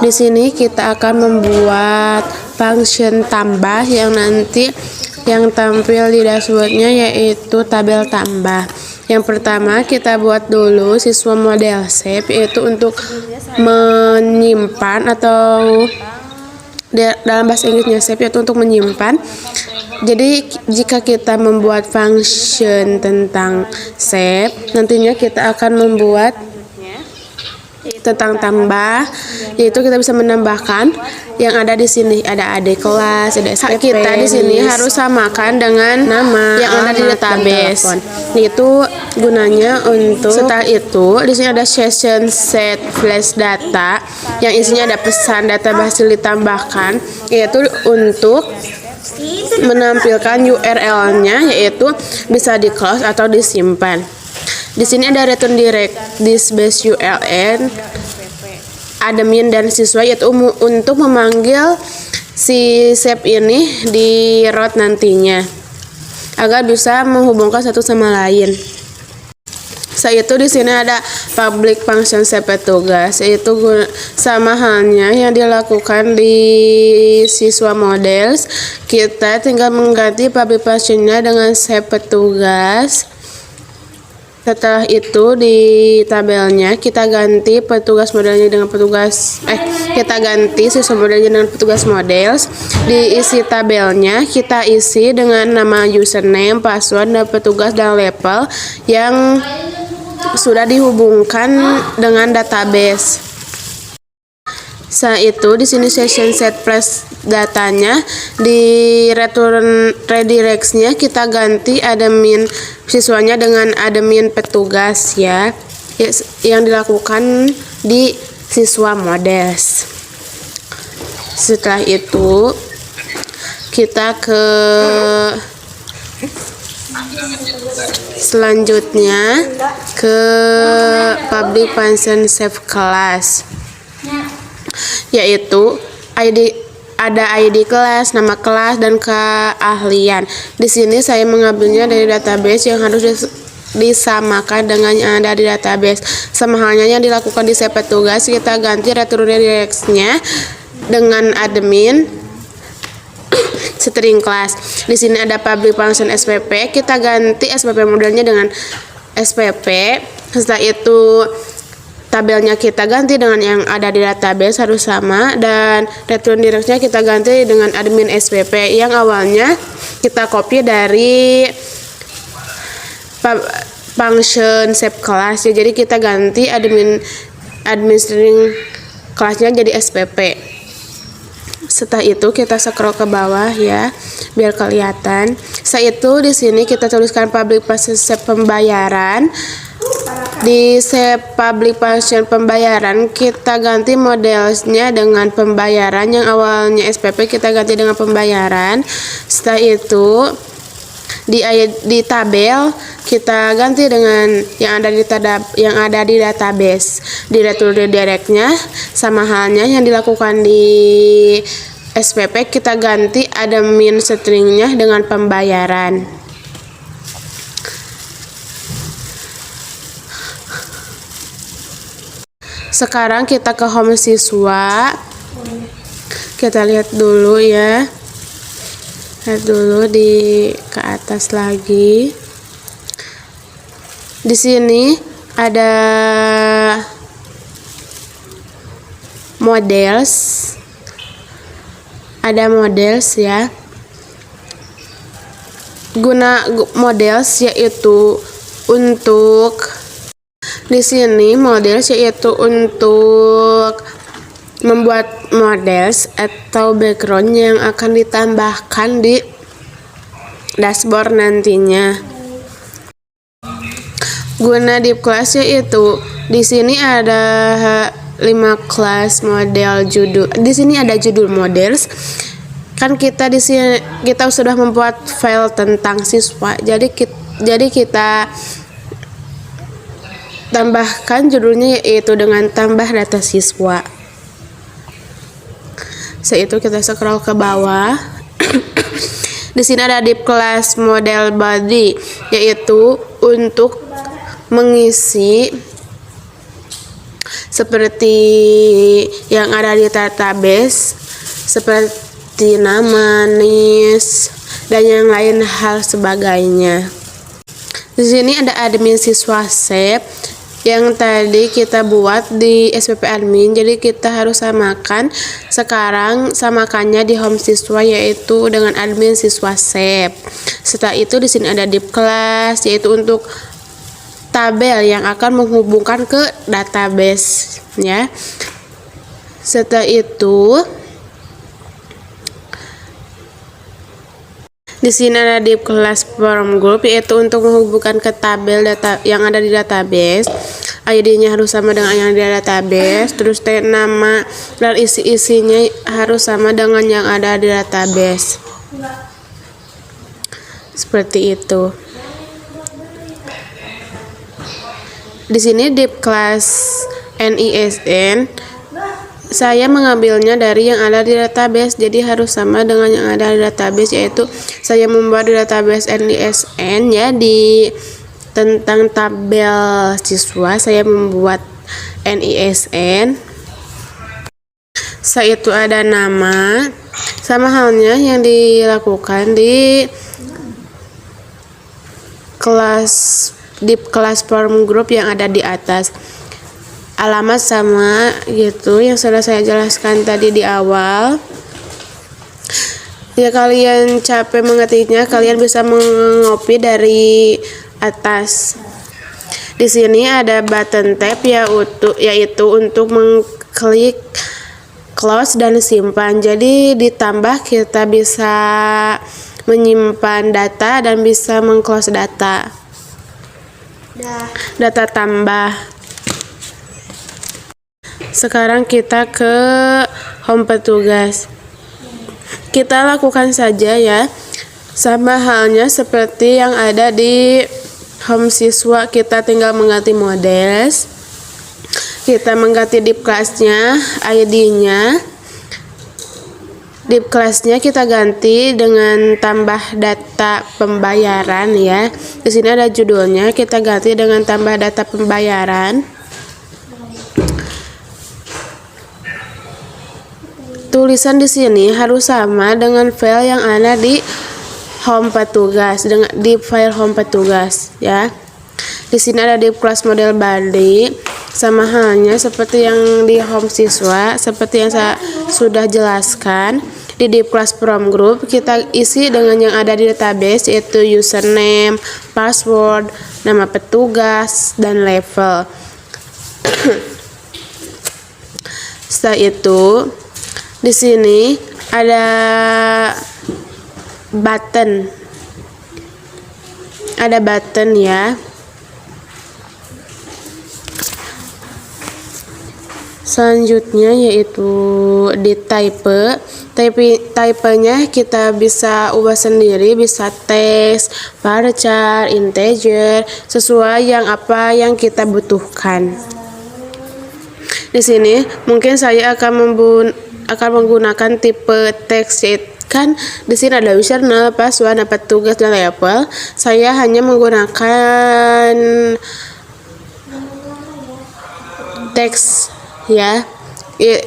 Di sini kita akan membuat function tambah yang nanti yang tampil di dashboardnya yaitu tabel tambah. Yang pertama kita buat dulu siswa model shape, yaitu untuk menyimpan atau dalam bahasa Inggrisnya shape yaitu untuk menyimpan. Jadi jika kita membuat function tentang shape, nantinya kita akan membuat tentang tambah, yaitu kita bisa menambahkan yang ada di sini, ada adik kelas, ada SPP. Kita di sini harus samakan dengan nama yang ada di database. Itu gunanya untuk setelah itu di sini ada session set flash data yang isinya ada pesan data berhasil ditambahkan, yaitu untuk menampilkan URL-nya, yaitu bisa di close atau disimpan. Di sini ada return direct this base URL admin dan siswa, yaitu untuk memanggil si shape ini di root nantinya agar bisa menghubungkan satu sama lain. Setelah itu di sini ada public function shape petugas, yaitu sama halnya yang dilakukan di siswa models. Kita tinggal mengganti public functionnya dengan shape petugas. Setelah itu di tabelnya kita ganti petugas modelnya dengan kita ganti siswa modelnya dengan petugas models. Di isi tabelnya kita isi dengan nama username, password, dan petugas dan label yang sudah dihubungkan dengan database. Setelah itu di sini session set plus datanya, di return redirects-nya kita ganti admin siswanya dengan admin petugas ya, yang dilakukan di siswa models. Setelah itu kita ke selanjutnya ke public function save class, yaitu ada ID kelas, nama kelas, dan keahlian. Di sini saya mengambilnya dari database yang harus disamakan dengan yang ada di database. Sama halnya yang dilakukan di shape petugas, kita ganti return redirects-nya dengan admin string class. Di sini ada public function SPP, kita ganti SPP modelnya dengan SPP. Setelah itu tabelnya kita ganti dengan yang ada di database harus sama, dan return directs-nya kita ganti dengan admin SPP yang awalnya kita copy dari function shape class ya. Jadi kita ganti admin string kelasnya jadi SPP. Setelah itu kita scroll ke bawah ya biar kelihatan. Setelah itu di sini kita tuliskan public function shape pembayaran. Di shape public function pembayaran kita ganti modelnya dengan pembayaran, yang awalnya SPP kita ganti dengan pembayaran. Setelah itu di tabel kita ganti dengan yang ada di database. Di return redirect-nya sama halnya yang dilakukan di SPP, kita ganti admin string-nya dengan pembayaran. Sekarang kita ke home siswa. Kita lihat dulu ya. Lihat dulu ke atas lagi. Di sini ada models. Ada models ya. Guna models yaitu untuk di sini models yaitu untuk membuat models atau background yang akan ditambahkan di dashboard nantinya. Guna div class yaitu di sini ada 5 kelas model judul. Di sini ada judul models. Kan kita di sini kita sudah membuat file tentang siswa. Jadi kita tambahkan judulnya yaitu dengan tambah data siswa. Setelah itu kita scroll ke bawah. Di sini ada div class model body, yaitu untuk mengisi seperti yang ada di database, seperti nama, NIS, dan yang lain hal sebagainya. Di sini ada admin siswa SEP yang tadi kita buat di SPP admin, jadi kita harus samakan. Sekarang samakannya di home siswa yaitu dengan admin siswa SEP. Setelah itu di sini ada div class yaitu untuk tabel yang akan menghubungkan ke database ya. Setelah itu di sini ada div class form group yaitu untuk menghubungkan ke tabel data yang ada di database. ID-nya harus sama dengan yang di database, terus nama dan isi-isinya harus sama dengan yang ada di database. Seperti itu. Di sini div class NISN saya mengambilnya dari yang ada di database, jadi harus sama dengan yang ada di database, yaitu saya membuat di database NISN ya, di tentang tabel siswa saya membuat NISN. Setelah itu ada nama, sama halnya yang dilakukan di kelas div class form group yang ada di atas. Alamat sama gitu yang sudah saya jelaskan tadi di awal. Ya, kalian capek mengetiknya, kalian bisa mengopi dari atas. Di sini ada button tab yaitu untuk mengklik close dan simpan. Jadi ditambah kita bisa menyimpan data dan bisa mengclose data. Data tambah. Sekarang kita ke home petugas. Kita lakukan saja ya, sama halnya seperti yang ada di home siswa. Kita tinggal mengganti models, kita mengganti div class-nya, ID-nya. Div class-nya kita ganti dengan tambah data pembayaran ya. Di sini ada judulnya, kita ganti dengan tambah data pembayaran. Tulisan di sini harus sama dengan file yang ada di home petugas, dengan di file home petugas ya. Di sini ada div class model body, sama halnya seperti yang di home siswa, seperti yang saya sudah jelaskan. Di div class from group kita isi dengan yang ada di database, yaitu username, password, nama petugas, dan level. Setelah itu di sini ada button ya. Selanjutnya yaitu di type-nya kita bisa ubah sendiri, bisa teks, varchar, integer, sesuai apa yang kita butuhkan. Di sini mungkin saya akan menggunakan tipe teks, kan di sini ada username, password, nama petugas, dan label. Saya hanya menggunakan teks ya.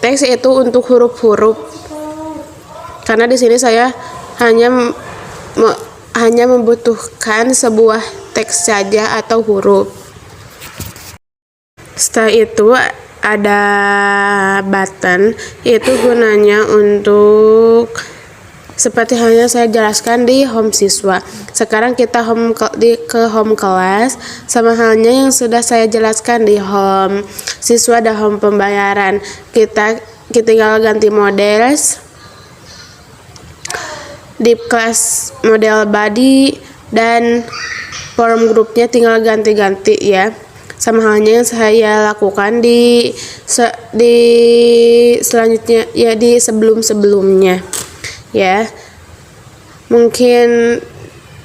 Teks itu untuk huruf-huruf, karena di sini saya hanya membutuhkan sebuah teks saja atau huruf. Setelah itu ada button, yaitu gunanya untuk seperti halnya saya jelaskan di home siswa. Sekarang kita ke home kelas, sama halnya yang sudah saya jelaskan di home siswa dan home pembayaran. Kita tinggal ganti models, div class model body, dan form groupnya tinggal ganti-ganti ya. Sama halnya yang saya lakukan di selanjutnya ya, di sebelumnya ya. Mungkin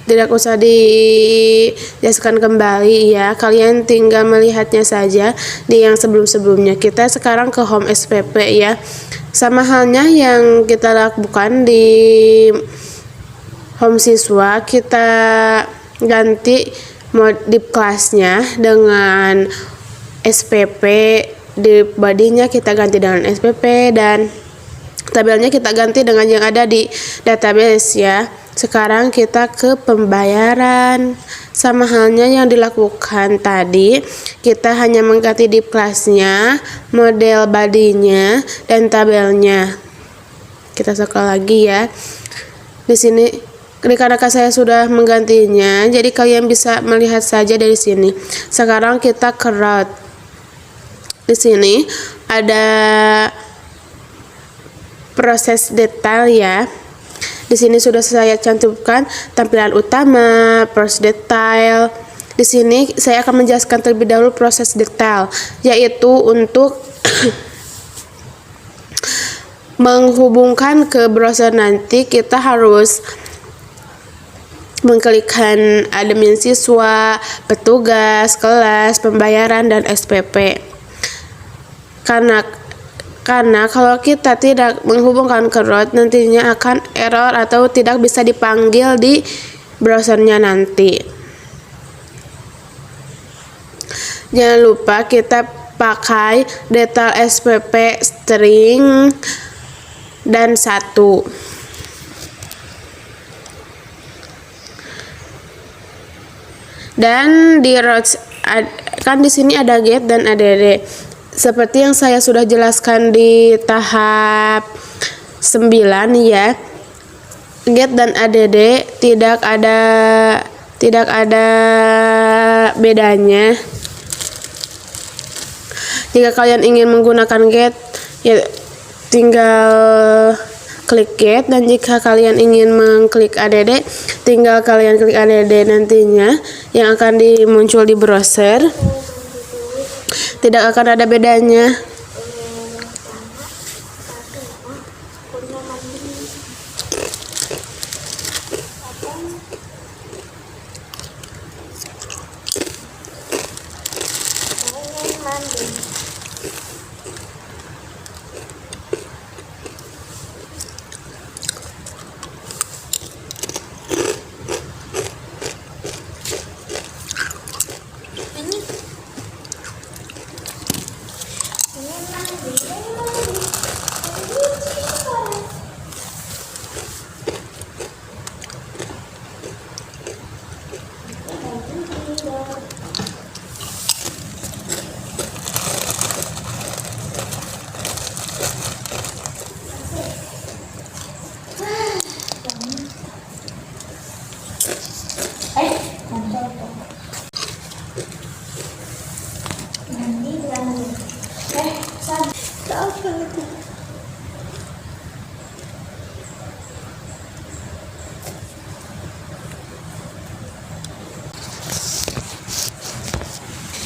tidak usah dijelaskan kembali ya, kalian tinggal melihatnya saja di yang sebelumnya. Kita sekarang ke home SPP ya. Sama halnya yang kita lakukan di home siswa, kita ganti div kelasnya dengan SPP di bodinya kita ganti dengan SPP dan tabelnya kita ganti dengan yang ada di database ya. Sekarang kita ke pembayaran. Sama halnya yang dilakukan tadi, kita hanya mengganti div kelasnya, model bodinya, dan tabelnya. Kita scroll lagi ya. Di sini dikarenakan saya sudah menggantinya, jadi kalian bisa melihat saja dari sini. Sekarang kita ke route. Di sini ada proses detail ya. Di sini sudah saya cantumkan tampilan utama, proses detail. Di sini saya akan menjelaskan terlebih dahulu proses detail, yaitu untuk menghubungkan ke browser nanti kita harus mengklikkan admin siswa, petugas, kelas, pembayaran, dan SPP. Karena kalau kita tidak menghubungkan ke root, nantinya akan error atau tidak bisa dipanggil di browsernya nanti. Jangan lupa kita pakai detail SPP string dan 1. Dan di root kan di sini ada get dan add. Seperti yang saya sudah jelaskan di tahap 9 ya, get dan add tidak ada bedanya. Jika kalian ingin menggunakan get ya tinggal klik get, dan jika kalian ingin mengklik add tinggal kalian klik add nantinya yang akan muncul di browser. Tidak akan ada bedanya.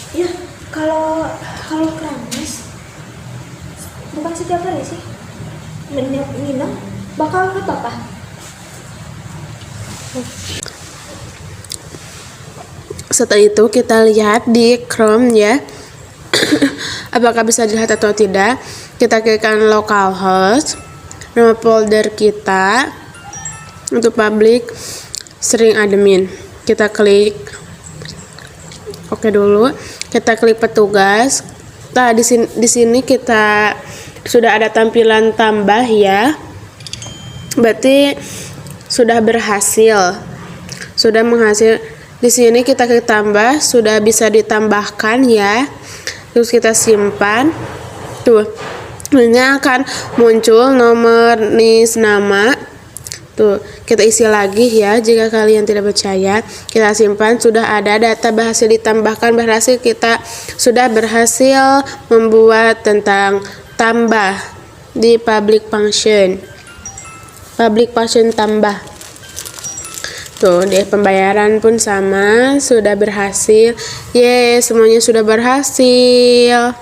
Ya, kalau Kramas bukan setiap hari sih nginep bakal ke papa. Setelah itu kita lihat di Chrome ya. Apakah bisa dilihat atau tidak. Kita klikkan localhost, nama folder kita untuk public string admin. Kita klik oke dulu. Kita klik petugas. Nah, di sini kita sudah ada tampilan tambah ya. Berarti sudah berhasil. Sudah menghasil. Di sini kita klik tambah, sudah bisa ditambahkan ya. Terus kita simpan. Tuh. Ini akan muncul nomor NIS nama. Tuh, kita isi lagi ya. Jika kalian tidak percaya, kita simpan. Sudah ada data berhasil ditambahkan, kita sudah berhasil membuat tentang tambah di public function tambah. Tuh, di pembayaran pun sama, sudah berhasil. Semuanya sudah berhasil.